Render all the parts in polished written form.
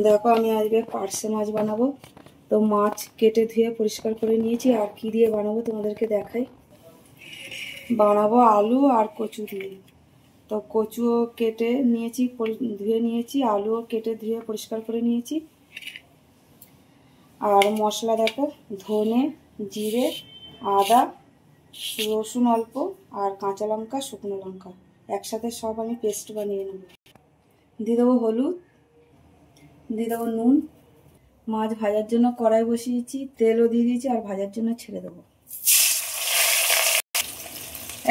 দেখো আমি আজকে পার্শে মাছ বানাবো। তো মাছ কেটে ধুয়ে পরিষ্কার করে নিয়েছি। আর কি দিয়ে বানাবো তোমাদেরকে দেখাই। বানাবো আলু আর কচু দিয়ে। তো কচুও কেটে নিয়েছি, ধুয়ে নিয়েছি, আলুও কেটে ধুয়ে পরিষ্কার করে নিয়েছি। আর মশলা দেখো, ধনে, জিরে, আদা, রসুন অল্প, আর কাঁচা লঙ্কা, শুকনো লঙ্কা একসাথে সব আমি পেস্ট বানিয়ে নেব। দিয়ে দেবো হলুদ, দিয়ে দেবো নুন। মাছ ভাজার জন্য কড়াই বসিয়েছি, তেলও দিয়ে দিয়েছি, আর ভাজার জন্য ছেড়ে দেবো।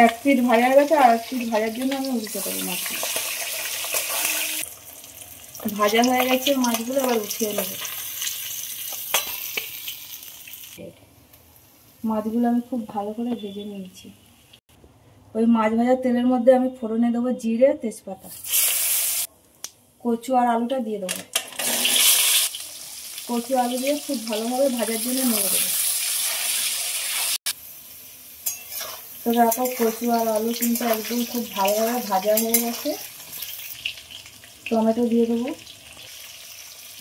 এক পিঠ ভাজা হয়ে গেছে, আর এক পিঠ ভাজার জন্য আমি উল্টে দেবো। মাছ ভাজা হয়ে গেছে মাছগুলো, এবার উঠিয়ে নেবো। মাছগুলো আমি খুব ভালো করে ভেজে নিয়েছি। ওই মাছ ভাজার তেলের মধ্যে আমি ফোড়নে দেবো জিরে, তেজপাতা। কচু আর আলুটা দিয়ে দেবো। কচু আলু দিয়ে খুব ভালোভাবে ভাজার জন্য নেড়ে দেবো। তো দেখো কচু আর আলু কিন্তু একদম খুব ভালোভাবে ভাজা হয়ে গেছে। টমেটো দিয়ে দেবো,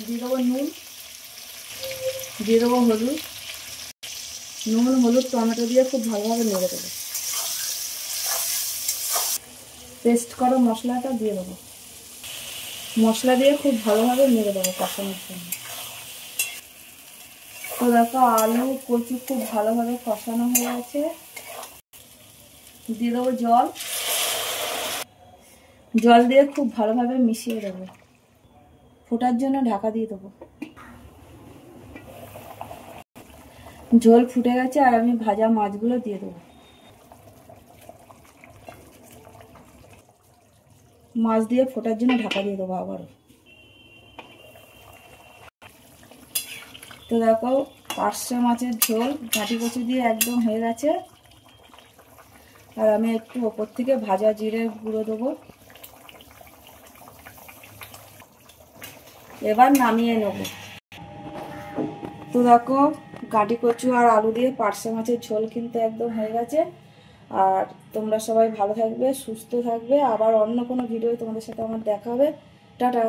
দিয়ে দেবো নুন, দিয়ে দেবো হলুদ। নুন, হলুদ, টমেটো দিয়ে খুব ভালোভাবে নেড়ে দেবো। পেস্ট করা মশলাটা দিয়ে দেবো। মশলা দিয়ে খুব ভালোভাবে নেড়ে দেবো কষানোর জন্য। তো দেখো আলু কচু খুব ভালোভাবে কষানো হয়ে গেছে। দিয়ে দেবো জল। জল দিয়ে খুব ভালোভাবে মিশিয়ে দেবো। ফোটার জন্য ঢাকা দিয়ে দেবো। ঝোল ফুটে গেছে, আর আমি ভাজা মাছগুলো দিয়ে দেবো। মাছ দিয়ে ফোটার জন্য ঢাকা দিয়ে দেবো আবারও। তো দেখো পার্শে মাছের ঝোল ঘাটি কচু দিয়ে একদম হয়ে গেছে। আর আমি একটু ওপর থেকে ভাজা জিরে গুঁড়ো দেবো। এবার নামিয়ে নেব। তো দেখো ঘাটি কচু আর আলু দিয়ে পার্শে মাছের ঝোল কিন্তু একদম হয়ে গেছে। আর তোমরা সবাই ভালো থাকবে, সুস্থ থাকবে। আবার অন্য কোনো ভিডিও তোমাদের সাথে আমার দেখা হবে। টাটা।